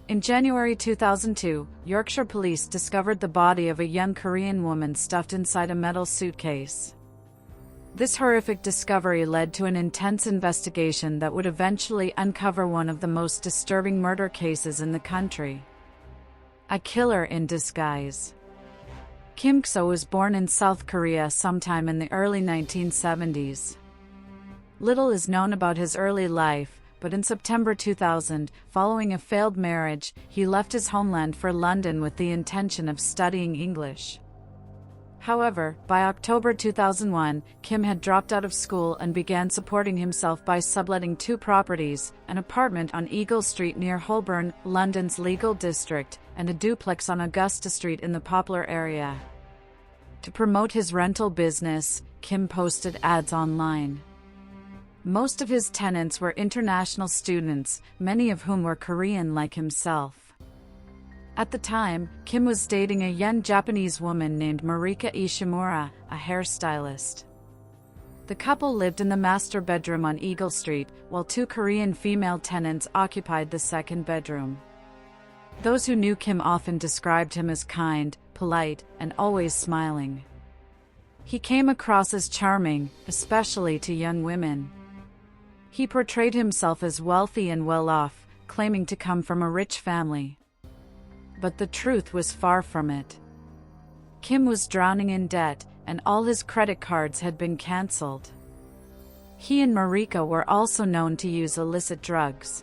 In January 2002, Yorkshire police discovered the body of a young Korean woman stuffed inside a metal suitcase. This horrific discovery led to an intense investigation that would eventually uncover one of the most disturbing murder cases in the country. A killer in disguise. Kim So was born in South Korea sometime in the early 1970s. Little is known about his early life, but in September 2000, following a failed marriage, he left his homeland for London with the intention of studying English. However, by October 2001, Kim had dropped out of school and began supporting himself by subletting 2 properties, an apartment on Eagle Street near Holborn, London's legal district, and a duplex on Augusta Street in the Poplar area. To promote his rental business, Kim posted ads online. Most of his tenants were international students, many of whom were Korean like himself. At the time, Kim was dating a young Japanese woman named Marika Ishimura, a hairstylist. The couple lived in the master bedroom on Eagle Street, while 2 Korean female tenants occupied the second bedroom. Those who knew Kim often described him as kind, polite, and always smiling. He came across as charming, especially to young women. He portrayed himself as wealthy and well-off, claiming to come from a rich family. But the truth was far from it. Kim was drowning in debt, and all his credit cards had been cancelled. He and Marika were also known to use illicit drugs.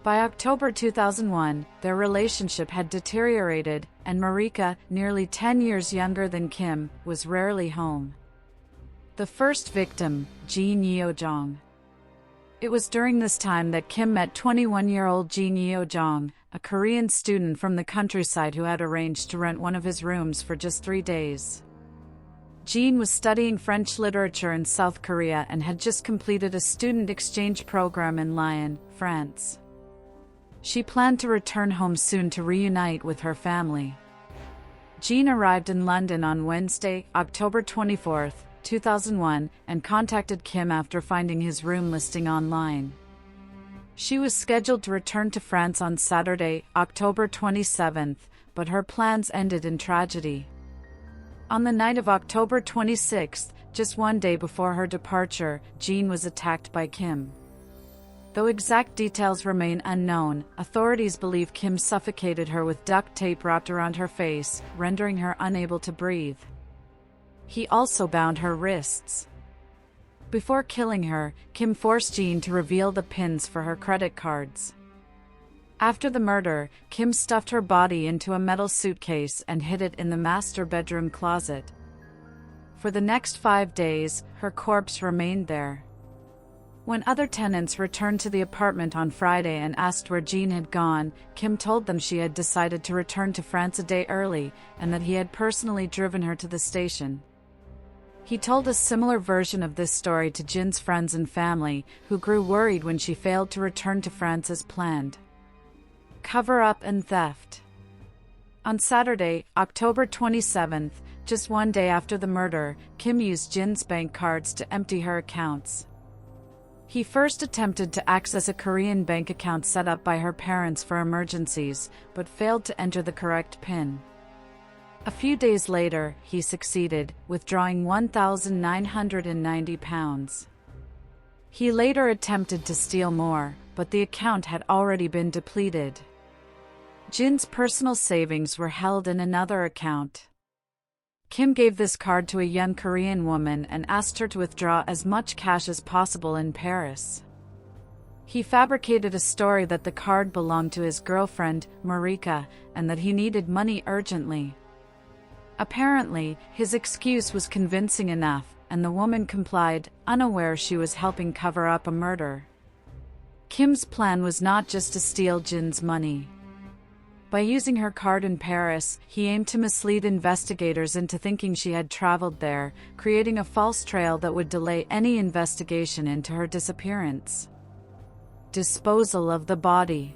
By October 2001, their relationship had deteriorated, and Marika, nearly 10 years younger than Kim, was rarely home. The first victim, JinYeo-Jeong. It was during this time that Kim met 21-year-old JinYeo-Jeong, a Korean student from the countryside who had arranged to rent one of his rooms for just 3 days. Jin was studying French literature in South Korea and had just completed a student exchange program in Lyon, France. She planned to return home soon to reunite with her family. Jin arrived in London on Wednesday, October 24, 2001, and contacted Kim after finding his room listing online. She was scheduled to return to France on Saturday, October 27, but her plans ended in tragedy. On the night of October 26, just 1 day before her departure, Jin was attacked by Kim. Though exact details remain unknown, authorities believe Kim suffocated her with duct tape wrapped around her face, rendering her unable to breathe. He also bound her wrists. Before killing her, Kim forced Jin to reveal the pins for her credit cards. After the murder, Kim stuffed her body into a metal suitcase and hid it in the master bedroom closet. For the next 5 days, her corpse remained there. When other tenants returned to the apartment on Friday and asked where Jin had gone, Kim told them she had decided to return to France a day early and that he had personally driven her to the station. He told a similar version of this story to Jin's friends and family, who grew worried when she failed to return to France as planned. Cover-up and theft. On Saturday, October 27, just 1 day after the murder, Kim used Jin's bank cards to empty her accounts. He first attempted to access a Korean bank account set up by her parents for emergencies, but failed to enter the correct PIN. A few days later, he succeeded, withdrawing £1,990. He later attempted to steal more, but the account had already been depleted. Jin's personal savings were held in another account. Kim gave this card to a young Korean woman and asked her to withdraw as much cash as possible in Paris. He fabricated a story that the card belonged to his girlfriend, Marika, and that he needed money urgently. Apparently, his excuse was convincing enough, and the woman complied, unaware she was helping cover up a murder. Kim's plan was not just to steal Jin's money. By using her card in Paris, he aimed to mislead investigators into thinking she had traveled there, creating a false trail that would delay any investigation into her disappearance. Disposal of the body.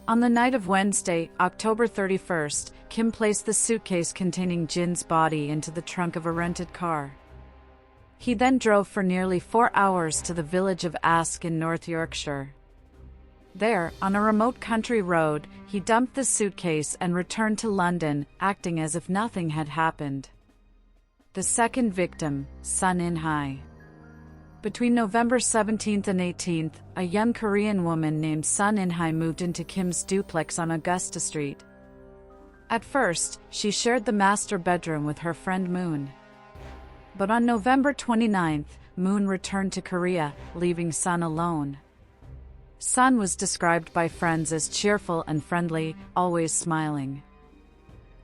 On the night of Wednesday, October 31st, Kim placed the suitcase containing Jin's body into the trunk of a rented car. He then drove for nearly 4 hours to the village of Ask in North Yorkshire. There, on a remote country road, he dumped the suitcase and returned to London, acting as if nothing had happened. The second victim, Sun In-Hye. Between November 17th and 18th, a young Korean woman named Sun In-Hye moved into Kim's duplex on Augusta Street. At first, she shared the master bedroom with her friend Moon. But on November 29th, Moon returned to Korea, leaving Sun alone. Sun was described by friends as cheerful and friendly, always smiling.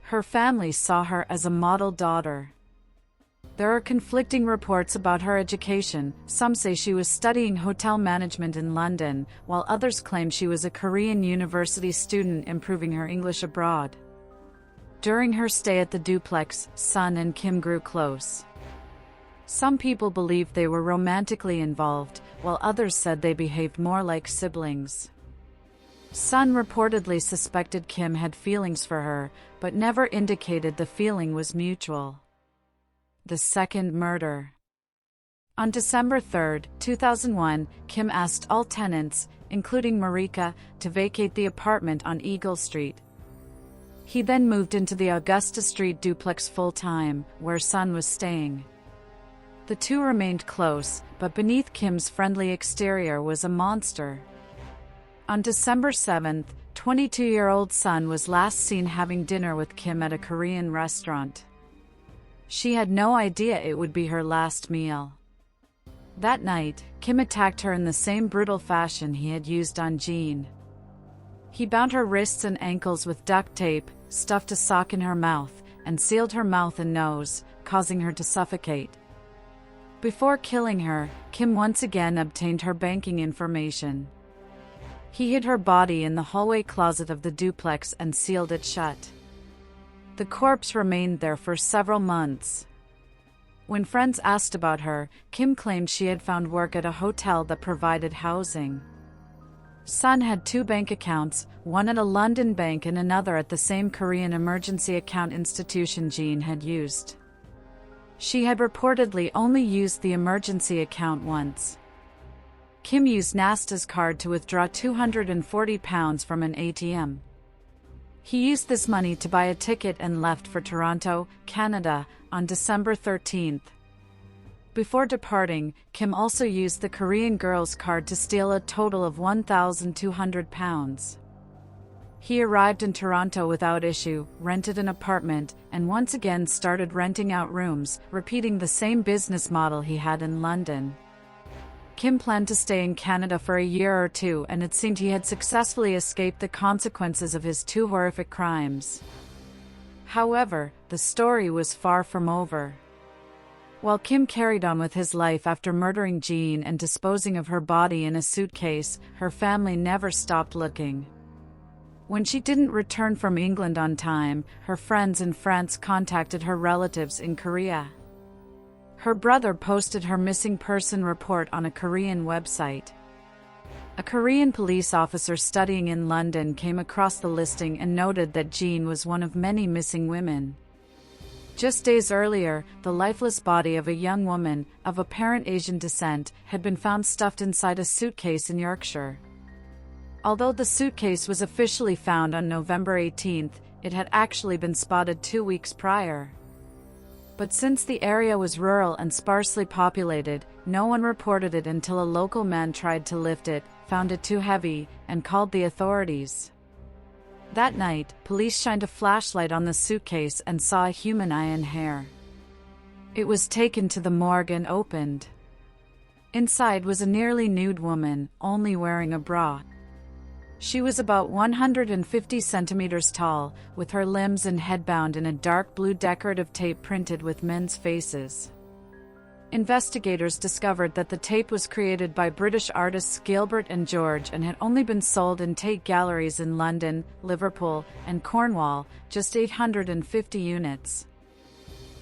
Her family saw her as a model daughter. There are conflicting reports about her education. Some say she was studying hotel management in London, while others claim she was a Korean university student improving her English abroad. During her stay at the duplex, Sun and Kim grew close. Some people believed they were romantically involved, while others said they behaved more like siblings. Sun reportedly suspected Kim had feelings for her, but never indicated the feeling was mutual. The second murder. On December 3, 2001, Kim asked all tenants, including Marika, to vacate the apartment on Eagle Street. He then moved into the Augusta Street duplex full-time, where Sun was staying. The two remained close, but beneath Kim's friendly exterior was a monster. On December 7th, 22-year-old Sun was last seen having dinner with Kim at a Korean restaurant. She had no idea it would be her last meal. That night, Kim attacked her in the same brutal fashion he had used on Jin. He bound her wrists and ankles with duct tape, stuffed a sock in her mouth, and sealed her mouth and nose, causing her to suffocate. Before killing her, Kim once again obtained her banking information. He hid her body in the hallway closet of the duplex and sealed it shut. The corpse remained there for several months. When friends asked about her, Kim claimed she had found work at a hotel that provided housing. Sun had two bank accounts, one at a London bank and another at the same Korean emergency account institution Jin had used. She had reportedly only used the emergency account once. Kim used Nasta's card to withdraw £240 from an ATM. He used this money to buy a ticket and left for Toronto, Canada, on December 13th. Before departing, Kim also used the Korean girl's card to steal a total of £1,200. He arrived in Toronto without issue, rented an apartment, and once again started renting out rooms, repeating the same business model he had in London. Kim planned to stay in Canada for a year or two, and it seemed he had successfully escaped the consequences of his two horrific crimes. However, the story was far from over. While Kim carried on with his life after murdering Jin and disposing of her body in a suitcase, her family never stopped looking. When she didn't return from England on time, her friends in France contacted her relatives in Korea. Her brother posted her missing person report on a Korean website. A Korean police officer studying in London came across the listing and noted that Jin was one of many missing women. Just days earlier, the lifeless body of a young woman, of apparent Asian descent, had been found stuffed inside a suitcase in Yorkshire. Although the suitcase was officially found on November 18th, it had actually been spotted 2 weeks prior. But since the area was rural and sparsely populated, no one reported it until a local man tried to lift it, found it too heavy, and called the authorities. That night, police shined a flashlight on the suitcase and saw a human eye and hair. It was taken to the morgue and opened. Inside was a nearly nude woman, only wearing a bra. She was about 150 centimeters tall, with her limbs and head bound in a dark blue decorative tape printed with men's faces. Investigators discovered that the tape was created by British artists Gilbert and George and had only been sold in Tate galleries in London, Liverpool, and Cornwall, just 850 units.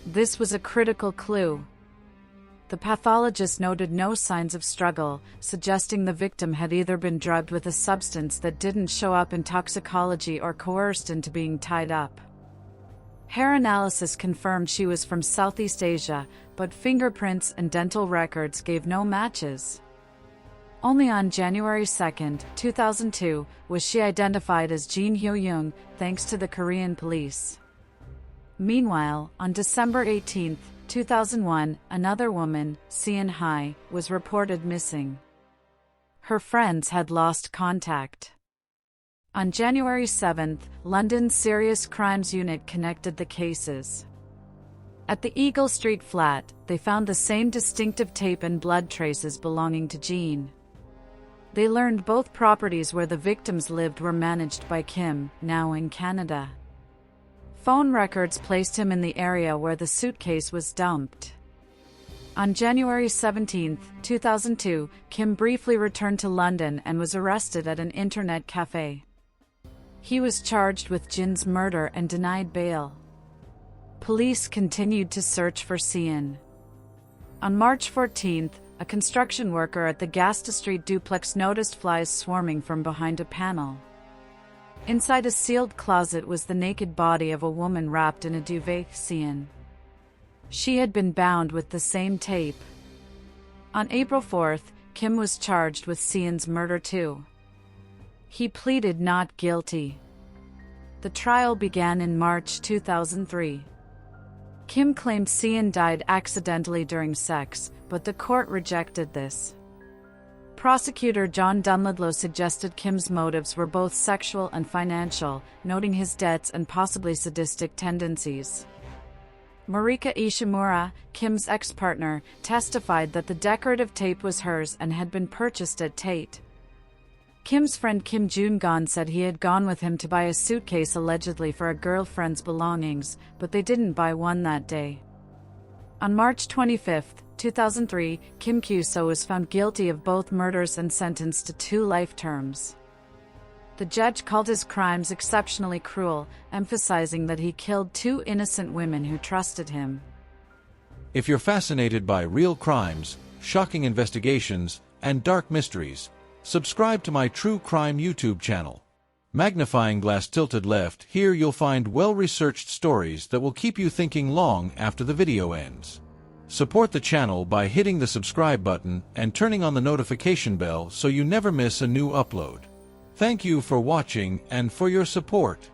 This was a critical clue. The pathologist noted no signs of struggle, suggesting the victim had either been drugged with a substance that didn't show up in toxicology or coerced into being tied up. Hair analysis confirmed she was from Southeast Asia, but fingerprints and dental records gave no matches. Only on January 2, 2002, was she identified as JinYeo-Jeong, thanks to the Korean police. Meanwhile, on December 18, 2001, another woman, In-Hye, was reported missing. Her friends had lost contact. On January 7, London's Serious Crimes Unit connected the cases. At the Eagle Street flat, they found the same distinctive tape and blood traces belonging to Jean. They learned both properties where the victims lived were managed by Kim, now in Canada. Phone records placed him in the area where the suitcase was dumped. On January 17, 2002, Kim briefly returned to London and was arrested at an internet cafe. He was charged with Jin's murder and denied bail. Police continued to search for Sean. On March 14, a construction worker at the Gasta Street duplex noticed flies swarming from behind a panel. Inside a sealed closet was the naked body of a woman wrapped in a duvet. Sean. She had been bound with the same tape. On April 4, Kim was charged with Sean's murder too. He pleaded not guilty. The trial began in March 2003. Kim claimed Sean died accidentally during sex, but the court rejected this. Prosecutor John Dunlodlow suggested Kim's motives were both sexual and financial, noting his debts and possibly sadistic tendencies. Marika Ishimura, Kim's ex-partner, testified that the decorative tape was hers and had been purchased at Tate. Kim's friend Kim Joon-gon said he had gone with him to buy a suitcase allegedly for a girlfriend's belongings, but they didn't buy one that day. On March 25, 2003, Kim Kyu-so was found guilty of both murders and sentenced to 2 life terms. The judge called his crimes exceptionally cruel, emphasizing that he killed 2 innocent women who trusted him. If you're fascinated by real crimes, shocking investigations, and dark mysteries, subscribe to my True Crime YouTube channel. Magnifying glass tilted left, here you'll find well-researched stories that will keep you thinking long after the video ends. Support the channel by hitting the subscribe button and turning on the notification bell so you never miss a new upload. Thank you for watching and for your support.